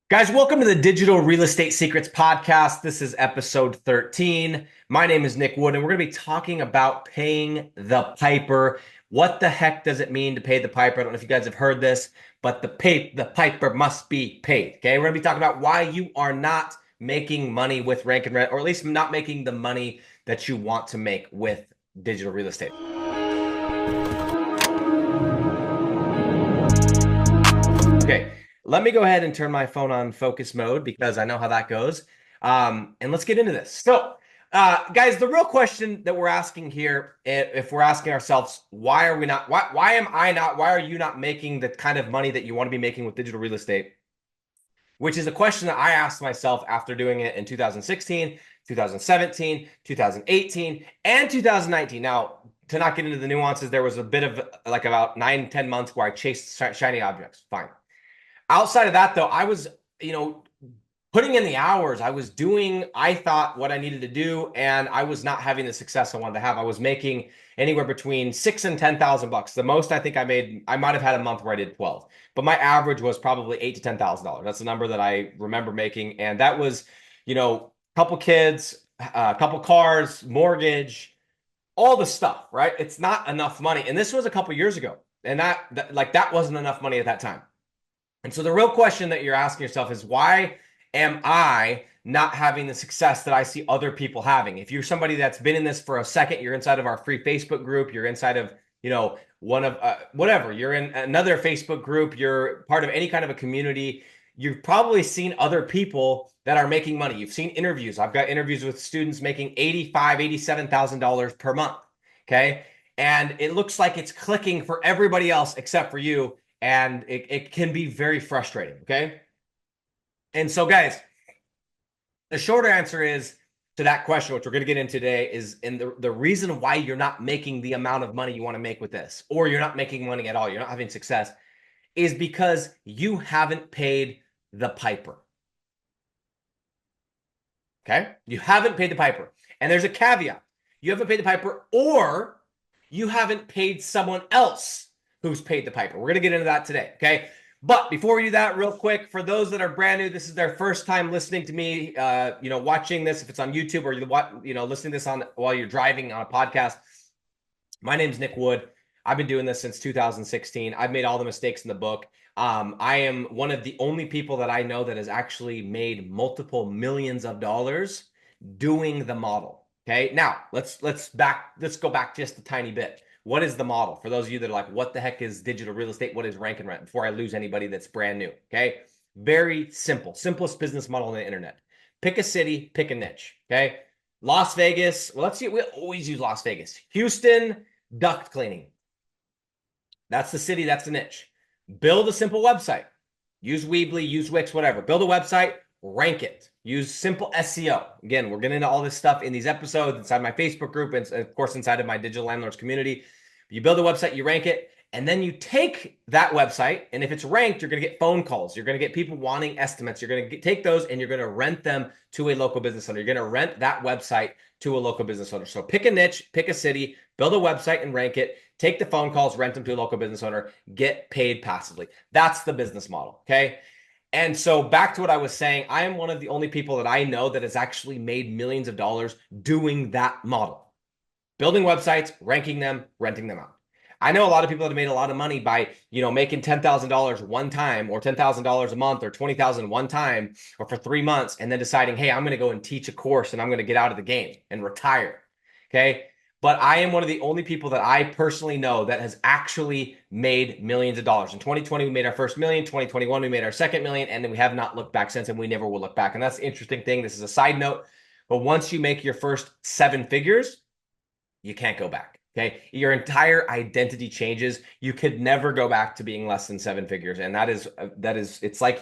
Guys, welcome to the Digital Real Estate Secrets Podcast. This is episode 13. My name is Nick Wood, and we're going to be talking about paying the piper. What the heck does it mean to pay the piper? I don't know if you guys have heard this, but the piper must be paid. Okay, we're going to be talking about why you are not making money with Rank and Rent, or at least not making the money that you want to make with digital real estate. Okay, let me go ahead and turn my phone on focus mode because I know how that goes. And let's get into this. Guys, the real question that we're asking here, if we're asking ourselves, why are we not, why am I not, why are you not making the kind of money that you want to be making with digital real estate? Which is a question that I asked myself after doing it in 2016, 2017, 2018, and 2019. Now, to not get into the nuances, there was a bit of like about 9, 10 months where I chased shiny objects. Fine. Outside of that, though, I was, putting in the hours. I was doing, I thought, what I needed to do, and I was not having the success I wanted to have. I was making anywhere between $6,000 and $10,000. The most I think I made, I might have had a month where I did 12, but my average was probably $8,000 to $10,000. That's the number that I remember making, and that was, couple kids, a couple cars, mortgage, all the stuff. Right? It's not enough money, and this was a couple years ago, and that wasn't enough money at that time. And so the real question that you're asking yourself is, why am I not having the success that I see other people having? If you're somebody that's been in this for a second, you're inside of our free Facebook group, you're inside of, one of whatever, you're in another Facebook group, you're part of any kind of a community, you've probably seen other people that are making money. You've seen interviews. I've got interviews with students making $85,000, $87,000 per month. Okay. And it looks like it's clicking for everybody else except for you, and it can be very frustrating. Okay. And so, guys, the shorter answer is to that question, which we're going to get into today, is in the reason why you're not making the amount of money you want to make with this, or you're not making money at all, you're not having success, is because you haven't paid the piper. Okay. You haven't paid the piper. And there's a caveat. You haven't paid the piper, or you haven't paid someone else who's paid the piper. We're going to get into that today. Okay. But before we do that, real quick, for those that are brand new, this is their first time listening to me, watching this, if it's on YouTube or listening to this on while you're driving on a podcast. My name's Nick Wood. I've been doing this since 2016. I've made all the mistakes in the book. I am one of the only people that I know that has actually made multiple millions of dollars doing the model. Okay. Now let's go back just a tiny bit. What is the model? For those of you that are like, what the heck is digital real estate? What is Rank and Rent? Before I lose anybody that's brand new. Okay. Very simple, simplest business model on the internet. Pick a city, pick a niche. Okay. Las Vegas. Well, let's see. We always use Las Vegas. Houston, duct cleaning. That's the city. That's the niche. Build a simple website. Use Weebly, use Wix, whatever. Build a website, rank it. Use simple SEO. Again, we're getting into all this stuff in these episodes inside my Facebook group and, of course, inside of my digital landlords community. You build a website, you rank it, and then you take that website, and if it's ranked, you're going to get phone calls. You're going to get people wanting estimates. You're going to take those, and you're going to rent them to a local business owner. You're going to rent that website to a local business owner. So pick a niche, pick a city, build a website and rank it, take the phone calls, rent them to a local business owner, get paid passively. That's the business model, okay? And so back to what I was saying, I am one of the only people that I know that has actually made millions of dollars doing that model. Building websites, ranking them, renting them out. I know a lot of people that have made a lot of money by, making $10,000 one time, or $10,000 a month, or $20,000 one time, or for 3 months, and then deciding, hey, I'm going to go and teach a course and I'm going to get out of the game and retire. Okay. But I am one of the only people that I personally know that has actually made millions of dollars. In 2020, we made our first million. 2021, we made our second million. And then we have not looked back since, and we never will look back. And that's the interesting thing. This is a side note. But once you make your first 7 figures, you can't go back. Okay. Your entire identity changes. You could never go back to being less than 7 figures. And that is, it's like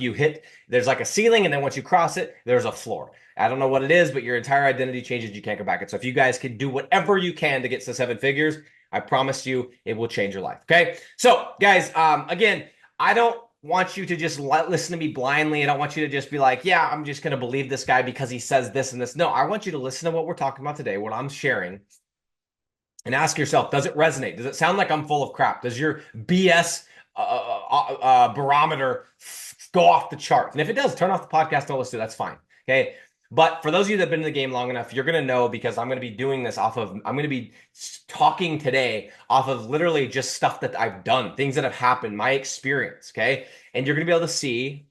there's like a ceiling. And then once you cross it, there's a floor. I don't know what it is, but your entire identity changes. You can't go back. And so if you guys can do whatever you can to get to 7 figures, I promise you it will change your life. Okay. So guys, again, I don't want you to just listen to me blindly. I don't want you to just be like, yeah, I'm just going to believe this guy because he says this and this. No, I want you to listen to what we're talking about today, what I'm sharing, and ask yourself, does it resonate? Does it sound like I'm full of crap? Does your BS barometer go off the charts. And if it does, turn off the podcast, don't listen to it. That's fine. Okay. But for those of you that have been in the game long enough, you're going to know, because I'm going to be doing this I'm going to be talking today off of literally just stuff that I've done, things that have happened, my experience. Okay. And you're going to be able to see,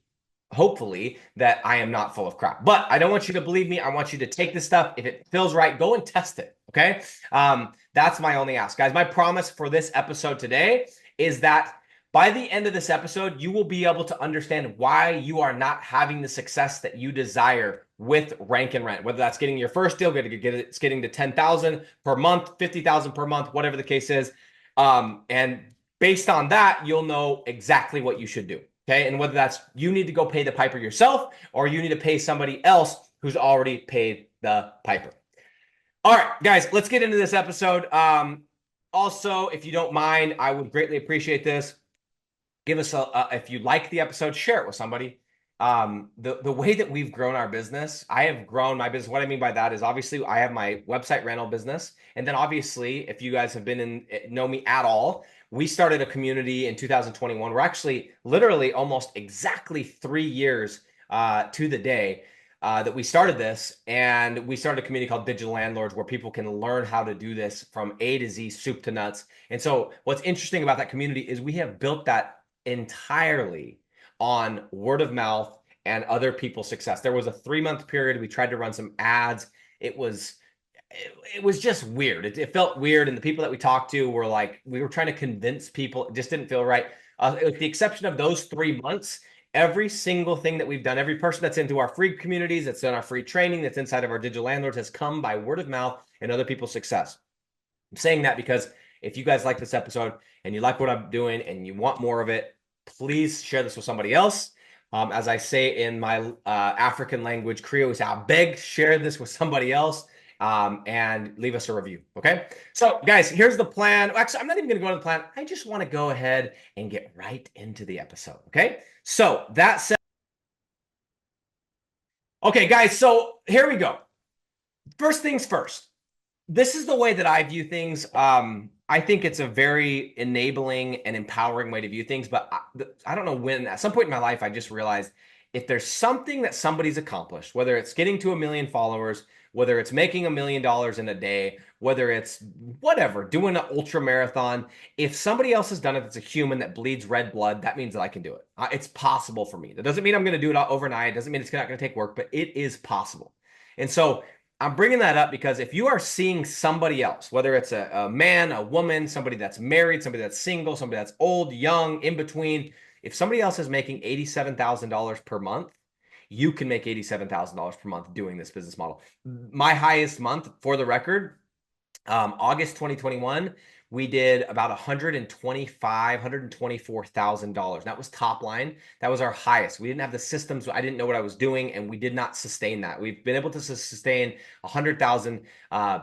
hopefully, that I am not full of crap. But I don't want you to believe me. I want you to take this stuff. If it feels right, go and test it. Okay. That's my only ask, guys. My promise for this episode today is that by the end of this episode, you will be able to understand why you are not having the success that you desire with Rank and Rent. Whether that's getting your first deal, it's getting to 10,000 per month, 50,000 per month, whatever the case is. And based on that, you'll know exactly what you should do. Okay. And whether that's you need to go pay the piper yourself, or you need to pay somebody else who's already paid the piper. All right, guys, let's get into this episode. Also, if you don't mind, I would greatly appreciate this. Give us if you like the episode, share it with somebody. The way that we've grown our business, I have grown my business. What I mean by that is, obviously I have my website rental business. And then obviously, if you guys have know me at all, we started a community in 2021. We're actually literally almost exactly 3 years to the day that we started this. And we started a community called Digital Landlords, where people can learn how to do this from A to Z, soup to nuts. And so what's interesting about that community is we have built that entirely on word of mouth and other people's success. There was a 3-month period we tried to run some ads. It was just weird. It felt weird, and the people that we talked to were like, we were trying to convince people. It just didn't feel right. With the exception of those 3 months, every single thing that we've done, every person that's into our free communities, that's done our free training, that's inside of our Digital Landlords, has come by word of mouth and other people's success. I'm saying that because if you guys like this episode and you like what I'm doing and you want more of it, please share this with somebody else. As I say in my African language, Creole, is I beg, share this with somebody else, and leave us a review. Okay. So guys, here's the plan. Actually, I'm not even going to go to the plan. I just want to go ahead and get right into the episode. Okay. So that said, okay, guys, so here we go. First things first. This is the way that I view things. I think it's a very enabling and empowering way to view things, but I don't know when, at some point in my life, I just realized if there's something that somebody's accomplished, whether it's getting to 1 million followers, whether it's making $1 million in a day, whether it's whatever, doing an ultra marathon, if somebody else has done it, that's a human that bleeds red blood, that means that I can do it. It's possible for me. That doesn't mean I'm going to do it overnight. It doesn't mean it's not going to take work, but it is possible. And so I'm bringing that up because if you are seeing somebody else, whether it's a man, a woman, somebody that's married, somebody that's single, somebody that's old, young, in between, if somebody else is making $87,000 per month, you can make $87,000 per month doing this business model. My highest month, for the record, August 2021, we did about $124,000. That was top line. That was our highest. We didn't have the systems. I didn't know what I was doing, and we did not sustain that. We've been able to sustain 100,000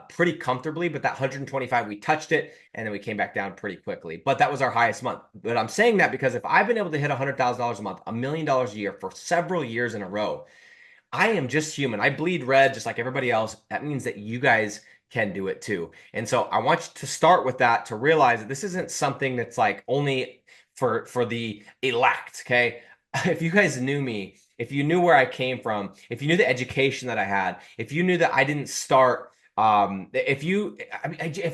pretty comfortably, but that 125, we touched it, and then we came back down pretty quickly. But that was our highest month. But I'm saying that because if I've been able to hit $100,000 a month, $1 million a year for several years in a row, I am just human. I bleed red just like everybody else. That means that you guys can do it too. And so I want you to start with that, to realize that this isn't something that's like only for the elect. Okay. If you guys knew me, if you knew where I came from, if you knew the education that I had, if you knew that I didn't start, I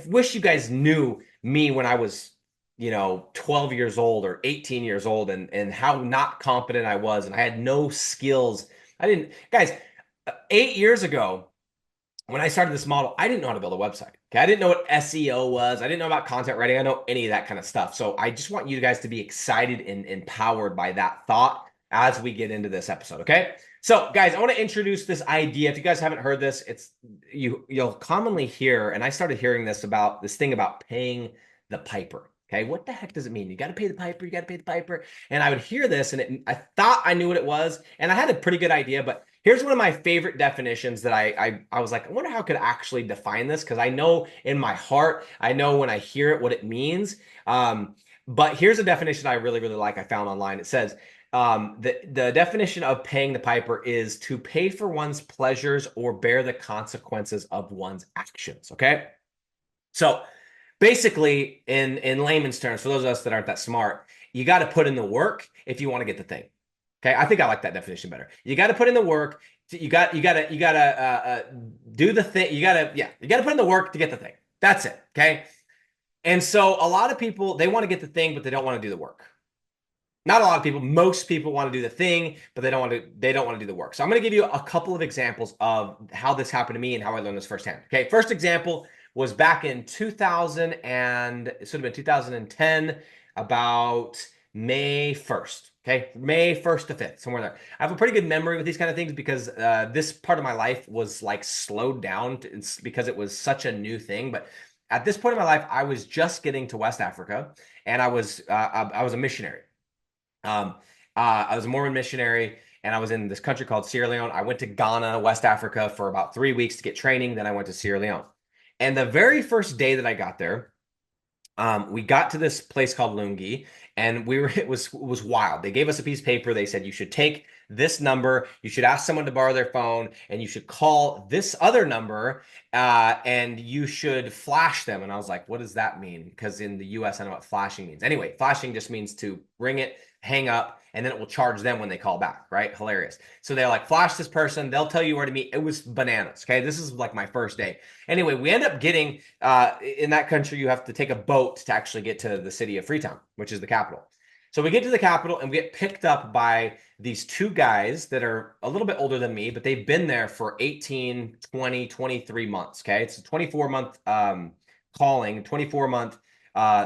wish you guys knew me when I was, 12 years old or 18 years old, and how not competent I was. And I had no skills. Guys, 8 years ago, when I started this model, I didn't know how to build a website. Okay. I didn't know what SEO was. I didn't know about content writing. I know any of that kind of stuff. So I just want you guys to be excited and empowered by that thought as we get into this episode. Okay. So guys, I want to introduce this idea. If you guys haven't heard this, you'll commonly hear, and I started hearing this thing about paying the piper. Okay. What the heck does it mean? You got to pay the piper. You got to pay the piper. And I would hear this, and I thought I knew what it was, and I had a pretty good idea, but here's one of my favorite definitions that I was like, I wonder how I could actually define this, because I know in my heart, I know when I hear it what it means. But here's a definition I really, really like. I found online. It says the definition of paying the piper is to pay for one's pleasures or bear the consequences of one's actions. Okay, so basically, in layman's terms, for those of us that aren't that smart, you got to put in the work if you want to get the thing. Okay, I think I like that definition better. You got to put in the work. You got to do the thing. You got to put in the work to get the thing. That's it. Okay. And so a lot of people, they want to get the thing, but they don't want to do the work. Not a lot of people, most people want to do the thing, but they don't want to do the work. So I'm going to give you a couple of examples of how this happened to me and how I learned this firsthand. Okay, first example was back in 2000 and it should have been 2010, about May 1st. Okay, May 1st to 5th, somewhere there. I have a pretty good memory with these kind of things because this part of my life was like slowed down because it was such a new thing. But at this point in my life, I was just getting to West Africa, and I was a missionary. Um, I was a Mormon missionary, and I was in this country called Sierra Leone. I went to Ghana, West Africa, for about 3 weeks to get training. Then I went to Sierra Leone. And the very first day that I got there, we got to this place called Lungi, and it was wild. They gave us a piece of paper. They said you should take this number, you should ask someone to borrow their phone, and you should call this other number, and you should flash them. And I was like, what does that mean? Because in the US, I know what flashing means. Anyway, flashing just means to ring it, hang up, and then it will charge them when they call back, right? Hilarious. So they're like, flash this person, they'll tell you where to meet. It was bananas. Okay. This is like my first day. Anyway, we end up getting in that country, you have to take a boat to actually get to the city of Freetown, which is the capital. So we get to the capital and we get picked up by these two guys that are a little bit older than me, but they've been there for 18, 20, 23 months. Okay. It's a 24-month calling, 24-month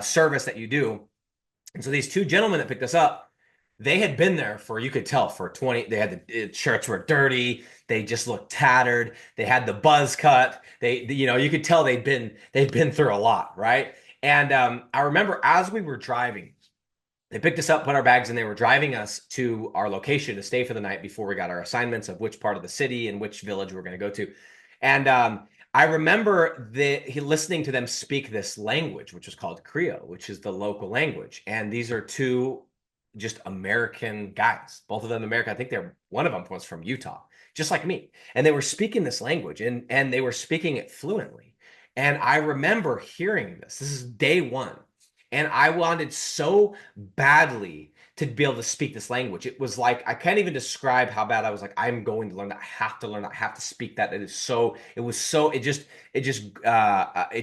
service that you do. And so these two gentlemen that picked us up, they had been there for, you could tell, for 20, they had the shirts were dirty, they just looked tattered, they had the buzz cut, you could tell they'd been through a lot, right? And I remember as we were driving, they picked us up, put our bags, and they were driving us to our location to stay for the night before we got our assignments of which part of the city and which village we were going to go to. And I remember listening to them speak this language, which is called Creole, which is the local language. And these are two just American guys, both of them American. I think one of them was from Utah, just like me. And they were speaking this language, and they were speaking it fluently. And I remember hearing this. This is day one. And I wanted so badly to be able to speak this language. It was like, I can't even describe how bad I was like, I'm going to learn that. I have to learn that. I have to speak that. It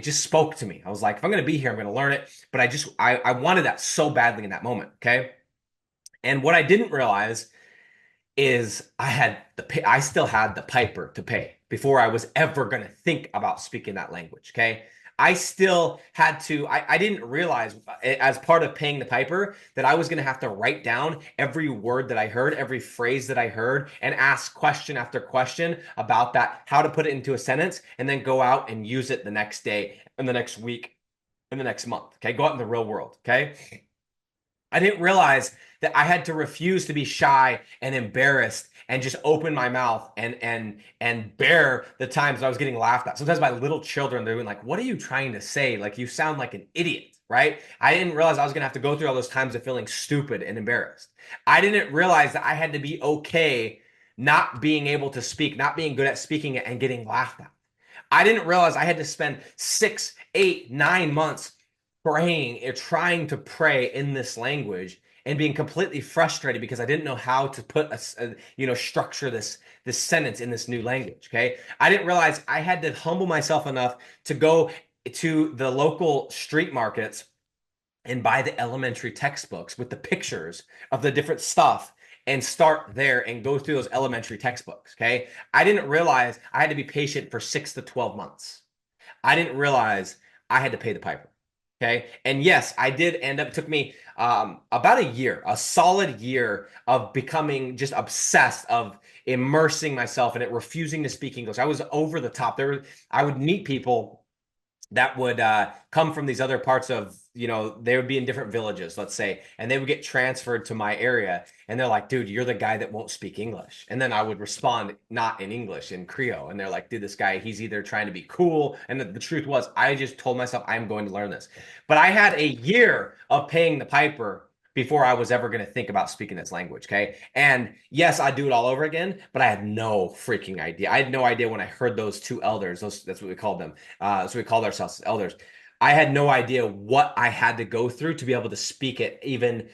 just spoke to me. I was like, if I'm going to be here, I'm going to learn it. But I wanted that so badly in that moment. Okay. And what I didn't realize is I still had the piper to pay before I was ever going to think about speaking that language. Okay. I still had to, I didn't realize as part of paying the piper that I was going to have to write down every word that I heard, every phrase that I heard, and ask question after question about that, how to put it into a sentence, and then go out and use it the next day and the next week and the next month. Okay. Go out in the real world. Okay. I didn't realize that I had to refuse to be shy and embarrassed and just open my mouth and bear the times I was getting laughed at. Sometimes by little children, they're like, "What are you trying to say? Like, you sound like an idiot." Right? I didn't realize I was gonna have to go through all those times of feeling stupid and embarrassed. I didn't realize that I had to be okay not being able to speak, not being good at speaking it and getting laughed at. I didn't realize I had to spend 6, 8, 9 months praying or trying to pray in this language and being completely frustrated because I didn't know how to put structure this sentence in this new language. Okay. I didn't realize I had to humble myself enough to go to the local street markets and buy the elementary textbooks with the pictures of the different stuff and start there and go through those elementary textbooks. Okay. I didn't realize I had to be patient for 6 to 12 months. I didn't realize I had to pay the piper. Okay. And yes, I did end up, it took me about a year, a solid year of becoming just obsessed, of immersing myself in it, refusing to speak English. I was over the top. I would meet people that would come from these other parts of, they would be in different villages, let's say, and they would get transferred to my area. And they're like, dude, you're the guy that won't speak English. And then I would respond not in English, in Creole. And they're like, dude, this guy, he's either trying to be cool. And the truth was, I just told myself I'm going to learn this. But I had a year of paying the piper before I was ever going to think about speaking this language. Okay. And yes, I'd do it all over again, but I had no freaking idea. I had no idea when I heard those two elders, that's what we called them. So we called ourselves elders. I had no idea what I had to go through to be able to speak it, even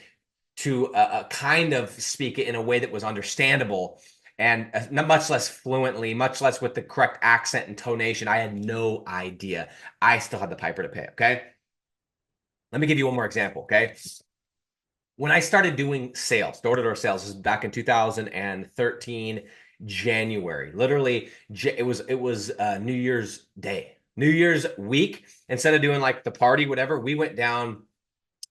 to kind of speak it in a way that was understandable and not much less fluently, much less with the correct accent and tonation. I had no idea. I still had the piper to pay. Okay. Let me give you one more example. Okay. When I started doing sales, door-to-door sales, this is back in 2013, January. Literally, it was New Year's Day, New Year's week. Instead of doing like the party, whatever, we went down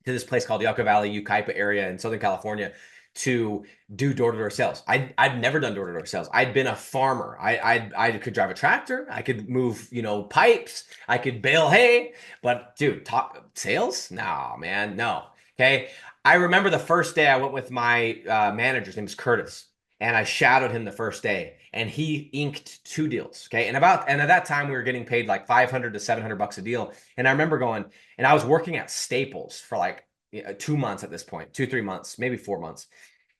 to this place called Yucca Valley, Yucaipa area in Southern California to do door-to-door sales. I'd never done door-to-door sales. I'd been a farmer. I could drive a tractor. I could move, pipes. I could bale hay. But dude, talk sales? No, man, no. Okay. I remember the first day I went with my manager. His name is Curtis, and I shadowed him the first day, and he inked 2 deals. Okay, and at that time we were getting paid like 500 to 700 bucks a deal, and I remember going, and I was working at Staples for like 2 months at this point, 2, 3 months, maybe 4 months.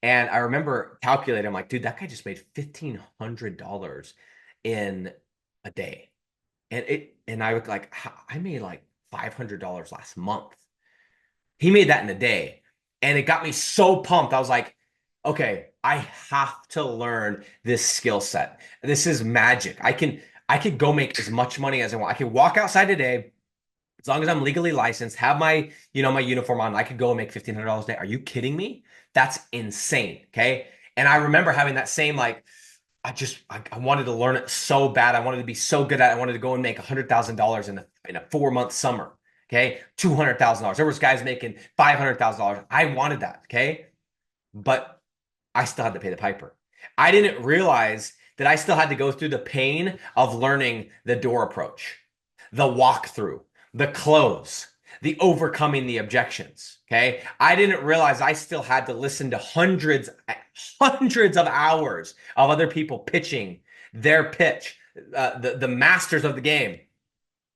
And I remember calculating, I'm like, dude, that guy just made $1,500 in a day. And I was like, I made like $500 last month. He made that in a day. And it got me so pumped. I was like, okay, I have to learn this skill set. This is magic. I could go make as much money as I want. I could walk outside today, as long as I'm legally licensed, have my, my uniform on, I could go and make $1,500 a day. Are you kidding me? That's insane. Okay. And I remember having that same, like, I wanted to learn it so bad. I wanted to be so good at it. I wanted to go and make $100,000 in a 4-month summer. Okay. $200,000. There was guys making $500,000. I wanted that. Okay. But I still had to pay the piper. I didn't realize that I still had to go through the pain of learning the door approach, the walkthrough, the close, the overcoming the objections. Okay. I didn't realize I still had to listen to hundreds of hours of other people pitching their pitch, the masters of the game,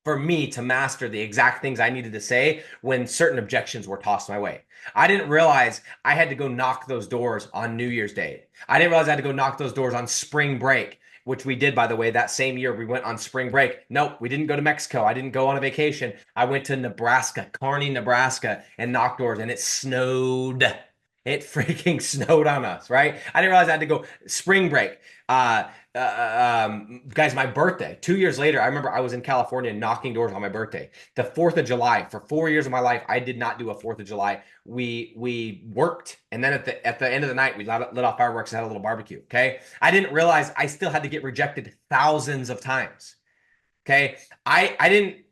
for me to master the exact things I needed to say when certain objections were tossed my way. I didn't realize I had to go knock those doors on New Year's Day. I didn't realize I had to go knock those doors on spring break, which we did, by the way, that same year we went on spring break. Nope, we didn't go to Mexico. I didn't go on a vacation. I went to Nebraska, Kearney, Nebraska, and knocked doors, and it snowed. It freaking snowed on us, right? I didn't realize I had to go spring break. Guys, my birthday, 2 years later, I remember I was in California knocking doors on my birthday. The 4th of July, for 4 years of my life, I did not do a 4th of July. We worked, and then at the end of the night, we lit off fireworks and had a little barbecue. Okay, I didn't realize I still had to get rejected thousands of times. Okay, I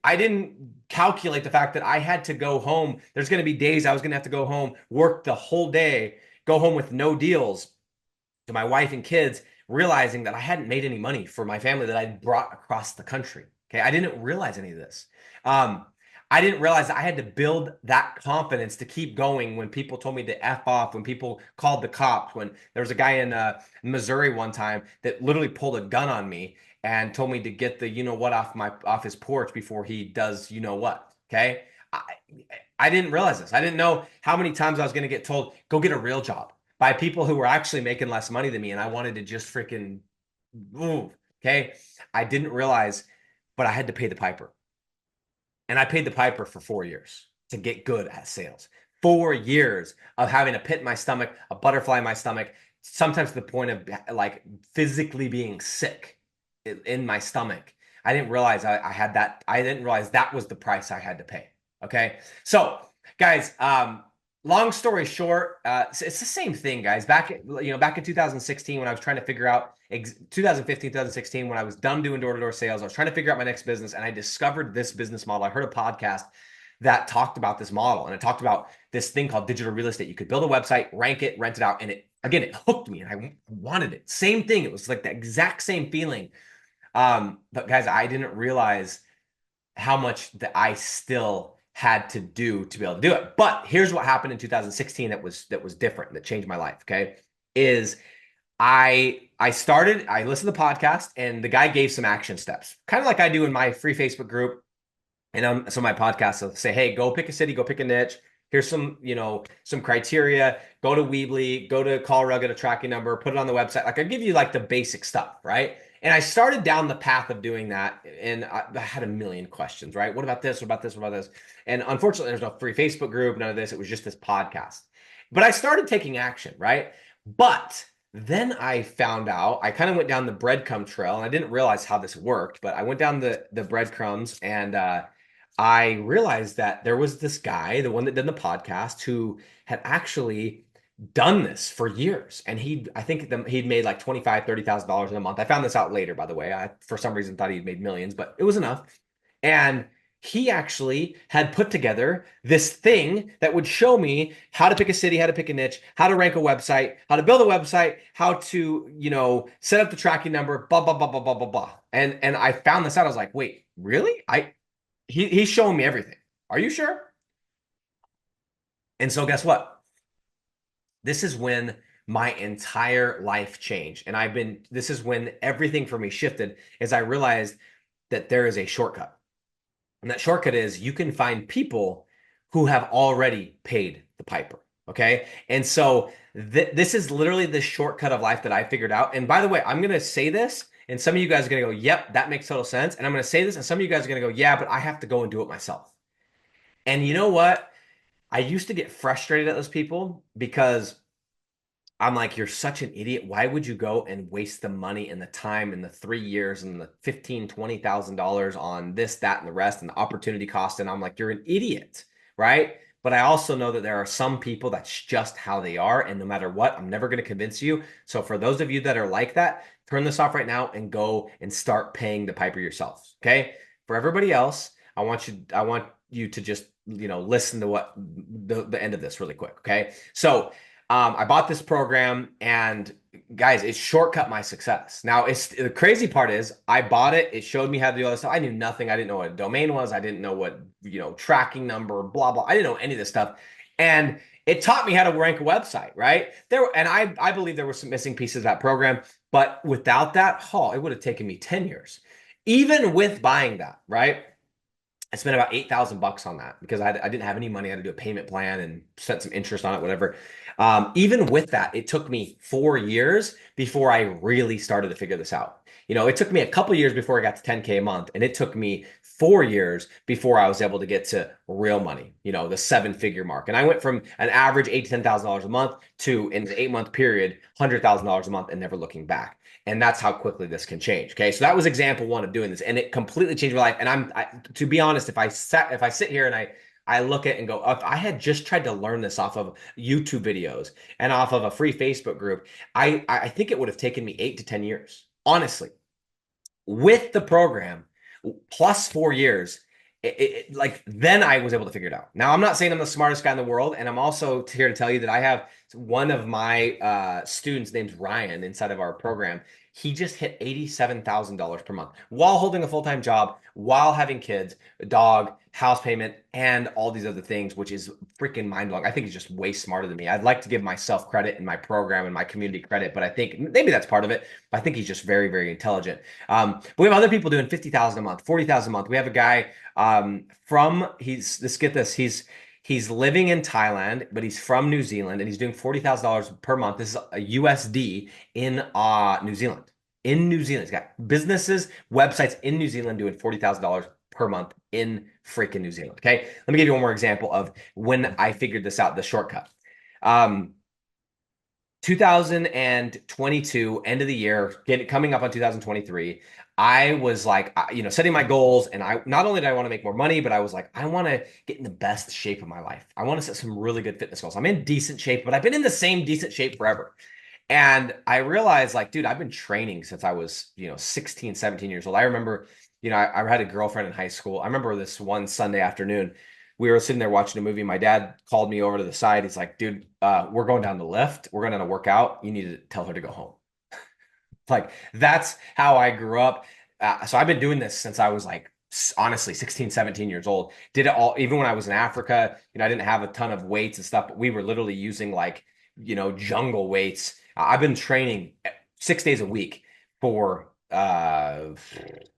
didn't calculate the fact that I had to go home. There's going to be days I was going to have to go home, work the whole day, go home with no deals to my wife and kids, realizing that I hadn't made any money for my family that I'd brought across the country. Okay, I didn't realize any of this. I didn't realize that I had to build that confidence to keep going when people told me to F off, when people called the cops, when there was a guy in Missouri one time that literally pulled a gun on me and told me to get the what off his porch before he does what. Okay. I didn't realize this. I didn't know how many times I was going to get told, go get a real job by people who were actually making less money than me. And I wanted to just freaking move. Okay. I didn't realize, but I had to pay the piper. And I paid the piper for 4 years to get good at sales. 4 years of having a pit in my stomach, a butterfly in my stomach, sometimes to the point of like physically being sick in my stomach. I didn't realize I had that. I didn't realize that was the price I had to pay. Okay. So guys, long story short, it's the same thing, guys. Back in 2016, when I was trying to figure out 2015, 2016, when I was done doing door-to-door sales, I was trying to figure out my next business, and I discovered this business model. I heard a podcast that talked about this model, and it talked about this thing called digital real estate. You could build a website, rank it, rent it out, and it hooked me, and I wanted it. Same thing. It was like the exact same feeling. But guys, I didn't realize how much that I still had to do to be able to do it. But here's what happened in 2016 that was different, that changed my life. Okay. Is I listened to the podcast, and the guy gave some action steps, kind of like I do in my free Facebook group and on some of my podcasts. I'll say, hey, go pick a city, go pick a niche. Here's some criteria. Go to Weebly, go to Colorado, get a tracking number, put it on the website. Like I give you like the basic stuff, right? And I started down the path of doing that, and I had a million questions, right? What about this? What about this? What about this? And unfortunately, there's no free Facebook group, none of this. It was just this podcast. But I started taking action, right? But then I found out, I kind of went down the breadcrumb trail and I didn't realize how this worked, but I went down the breadcrumbs and I realized that there was this guy, the one that did the podcast, who had actually done this for years. And I think he'd made like 25, $30,000 in a month. I found this out later, by the way. I, for some reason, thought he'd made millions, but it was enough. And he actually had put together this thing that would show me how to pick a city, how to pick a niche, how to rank a website, how to build a website, how to, set up the tracking number, blah, blah, blah, blah, blah, blah, blah. And I found this out. I was like, wait, really? He's showing me everything. Are you sure? And so guess what? This is when my entire life changed. And this is when everything for me shifted as I realized that there is a shortcut. And that shortcut is you can find people who have already paid the piper. Okay. And so this is literally the shortcut of life that I figured out. And by the way, I'm going to say this, and some of you guys are going to go, yep, that makes total sense. And I'm going to say this, and some of you guys are going to go, yeah, but I have to go and do it myself. And you know what? I used to get frustrated at those people because I'm like, you're such an idiot. Why would you go and waste the money and the time and the 3 years and the $15,000, $20,000 on this, that, and the rest and the opportunity cost? And I'm like, you're an idiot, right? But I also know that there are some people that's just how they are. And no matter what, I'm never going to convince you. So for those of you that are like that, turn this off right now and go and start paying the piper yourselves. Okay. For everybody else, I want you to just, listen to what the end of this really quick. Okay. So I bought this program and guys, it shortcut my success. Now, the crazy part is I bought it. It showed me how to do all this stuff. I knew nothing. I didn't know what a domain was. I didn't know what, tracking number, blah, blah. I didn't know any of this stuff. And it taught me how to rank a website, right? And I believe there were some missing pieces of that program, but without that, it would have taken me 10 years. Even with buying that, right? I spent about $8,000 on that because I didn't have any money. I had to do a payment plan and spent some interest on it, whatever. Even with that, it took me 4 years before I really started to figure this out. It took me a couple years before I got to 10K a month, and it took me 4 years before I was able to get to real money, the seven-figure mark. And I went from an average $8,000 to $10,000 a month to, in the 8-month period, $100,000 a month and never looking back. And that's how quickly this can change. Okay. So that was example one of doing this, and it completely changed my life. And to be honest, if I sit here and I look at and go, if I had just tried to learn this off of YouTube videos and off of a free Facebook group, I think it would have taken me 8 to 10 years, honestly. With the program, plus 4 years, like then I was able to figure it out. Now, I'm not saying I'm the smartest guy in the world, and I'm also here to tell you that I have one of my students named Ryan inside of our program. He just hit $87,000 per month while holding a full-time job, while having kids, a dog, house payment, and all these other things, which is freaking mind-blowing. I think he's just way smarter than me. I'd like to give myself credit and my program and my community credit, but I think maybe that's part of it. But I think he's just very, very intelligent. But we have other people doing 50,000 a month, 40,000 a month. We have a guy get this, he's living in Thailand, but he's from New Zealand, and he's doing $40,000 per month. This is a USD in New Zealand. In New Zealand, he's got businesses, websites in New Zealand doing $40,000 per month in freaking New Zealand. Okay, let me give you one more example of when I figured this out, the shortcut. 2022, end of the year, coming up on 2023, I was like, setting my goals, and I not only did I want to make more money, but I was like, I want to get in the best shape of my life. I want to set some really good fitness goals. I'm in decent shape, but I've been in the same decent shape forever. And I realized, like, dude, I've been training since I was, 16, 17 years old. I remember, I had a girlfriend in high school. I remember this one Sunday afternoon, we were sitting there watching a movie. My dad called me over to the side. He's like, dude, we're going down the lift. We're going to work out. You need to tell her to go home. Like, that's how I grew up. So I've been doing this since I was like, honestly, 16, 17 years old. Did it all, even when I was in Africa, I didn't have a ton of weights and stuff, but we were literally using like, jungle weights. I've been training 6 days a week for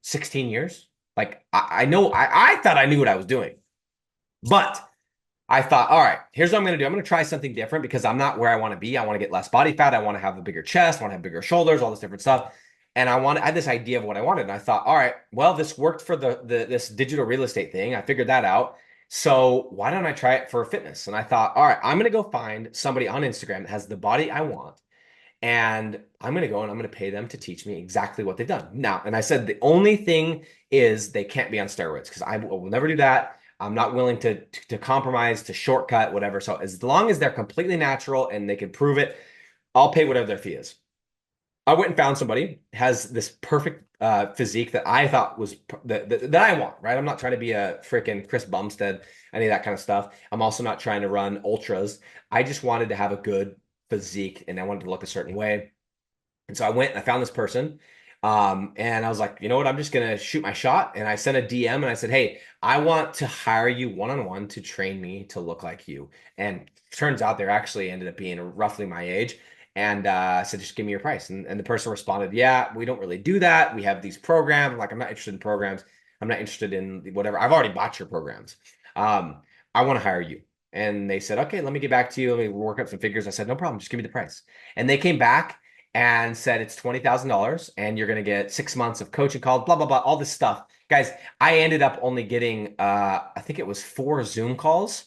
16 years. Like I know, I thought I knew what I was doing, but I thought, all right, here's what I'm going to do. I'm going to try something different because I'm not where I want to be. I want to get less body fat. I want to have a bigger chest. I want to have bigger shoulders, all this different stuff. And I had this idea of what I wanted. And I thought, all right, well, this worked for this digital real estate thing. I figured that out. So why don't I try it for fitness? And I thought, all right, I'm going to go find somebody on Instagram that has the body I want. And I'm going to go and I'm going to pay them to teach me exactly what they've done. Now, and I said the only thing is they can't be on steroids because I will never do that. I'm not willing to compromise, to shortcut, whatever. So as long as they're completely natural and they can prove it, I'll pay whatever their fee is. I went and found somebody has this perfect physique that I thought was that I want, right? I'm not trying to be a freaking Chris Bumstead, any of that kind of stuff. I'm also not trying to run ultras. I just wanted to have a good physique and I wanted to look a certain way. And so I went and I found this person. And I was like, you know what? I'm just gonna shoot my shot. And I sent a DM and I said, hey, I want to hire you one-on-one to train me to look like you. And turns out they're actually ended up being roughly my age. And I said, just give me your price. And the person responded, yeah, we don't really do that. We have these programs. I'm like, I'm not interested in programs. I'm not interested in whatever. I've already bought your programs. I want to hire you. And they said, okay, let me get back to you. Let me work up some figures. I said, no problem. Just give me the price. And they came back and said it's $20,000 and you're going to get 6 months of coaching calls, blah, blah, blah, all this stuff. Guys, I ended up only getting, I think it was 4 Zoom calls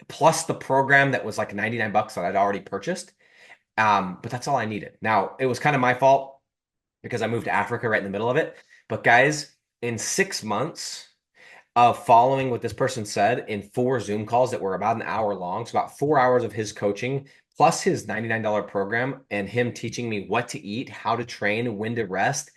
plus the program that was like 99 bucks that I'd already purchased. But that's all I needed. Now, it was kind of my fault because I moved to Africa right in the middle of it. But guys, in 6 months of following what this person said in 4 Zoom calls that were about an hour long, so about 4 hours of his coaching, plus his $99 program and him teaching me what to eat, how to train, when to rest.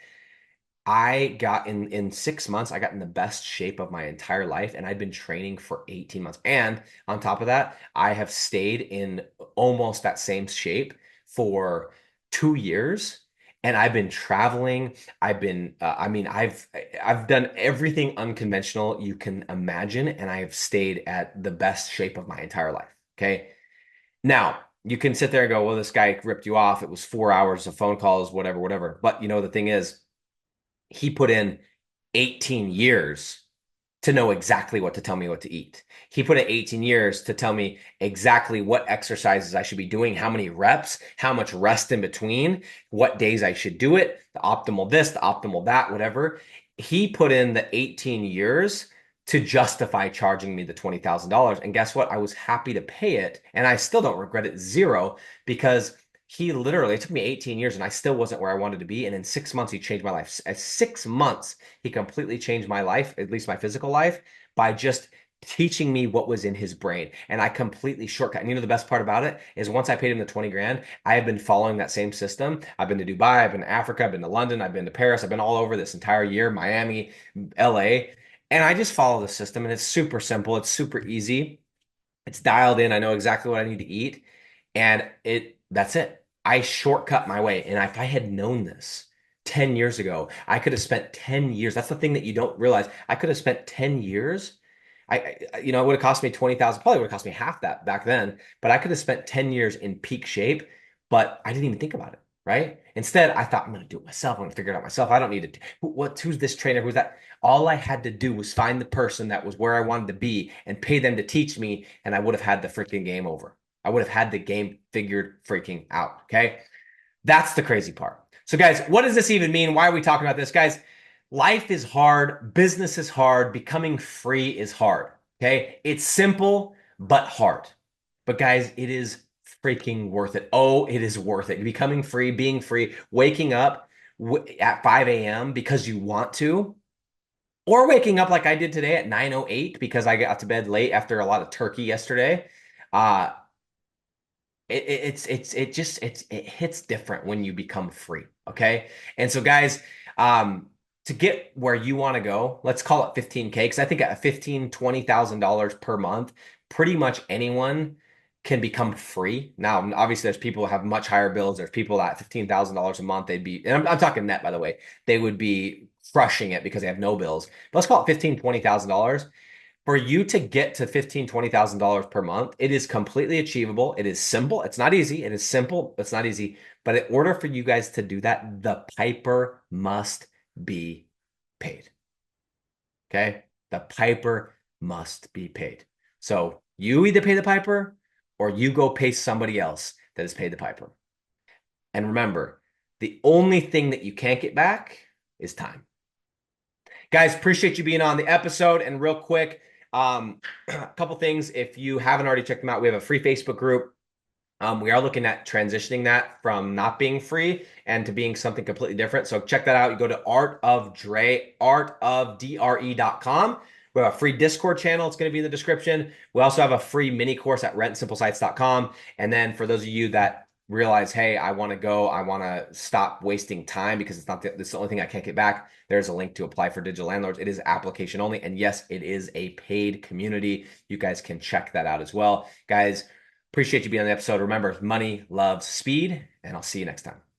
I got in 6 months, I got in the best shape of my entire life, and I'd been training for 18 months. And on top of that, I have stayed in almost that same shape for 2 years. And I've been traveling. I've been, I mean, I've done everything unconventional you can imagine, and I have stayed at the best shape of my entire life. Okay. Now, you can sit there and go, well, this guy ripped you off. It was 4 hours of phone calls, whatever, whatever. But the thing is, he put in 18 years to know exactly what to tell me what to eat. He put in 18 years to tell me exactly what exercises I should be doing, how many reps, how much rest in between, what days I should do it, the optimal this, the optimal that, whatever. He put in the 18 years to justify charging me the $20,000. And guess what? I was happy to pay it. And I still don't regret it zero because he literally, it took me 18 years and I still wasn't where I wanted to be. And in 6 months, he changed my life. At 6 months, he completely changed my life, at least my physical life, by just teaching me what was in his brain. And I completely shortcut. And the best part about it is once I paid him the 20 grand, I have been following that same system. I've been to Dubai, I've been to Africa, I've been to London, I've been to Paris, I've been all over this entire year, Miami, LA. And I just follow the system and it's super simple. It's super easy. It's dialed in. I know exactly what I need to eat. And that's it. I shortcut my way. And if I had known this 10 years ago, I could have spent 10 years. That's the thing that you don't realize. I could have spent 10 years. It would have cost me 20,000, probably would have cost me half that back then, but I could have spent 10 years in peak shape, but I didn't even think about it, right? Instead, I thought I'm going to do it myself. I'm going to figure it out myself. I don't need to. Who's this trainer? Who's that? All I had to do was find the person that was where I wanted to be and pay them to teach me, and I would have had the freaking game over. I would have had the game figured freaking out. Okay. That's the crazy part. So, guys, what does this even mean? Why are we talking about this? Guys, life is hard, business is hard, becoming free is hard. Okay. It's simple, but hard. But, guys, it is freaking worth it. Oh, it is worth it. Becoming free, being free, waking up at 5 a.m. because you want to, or waking up like I did today at 9:08 because I got to bed late after a lot of turkey yesterday. Uh, it hits different when you become free. Okay. And so guys, to get where you want to go, let's call it 15K. Cause I think at 15, $20,000 per month, pretty much anyone can become free. Now, obviously there's people who have much higher bills. There's people at $15,000 a month. They'd be, and I'm talking net, by the way, they would be crushing it because they have no bills. But let's call it 15, $20,000 for you to get to $15,000, $20,000 per month. It is completely achievable. It is simple. It's not easy. It is simple. It's not easy. But in order for you guys to do that, the piper must be paid. Okay. The piper must be paid. So you either pay the piper or you go pay somebody else that has paid the piper. And remember, the only thing that you can't get back is time. Guys, appreciate you being on the episode. And real quick, A couple things. If you haven't already checked them out, we have a free Facebook group. We are looking at transitioning that from not being free and to being something completely different. So check that out. You go to artofdre.com. We have a free Discord channel. It's going to be in the description. We also have a free mini course at rentsimplesites.com. And then for those of you that realize, hey, I want to stop wasting time because this is the only thing I can't get back. There's a link to apply for digital landlords. It is application only. And yes, it is a paid community. You guys can check that out as well. Guys, appreciate you being on the episode. Remember, money loves speed, and I'll see you next time.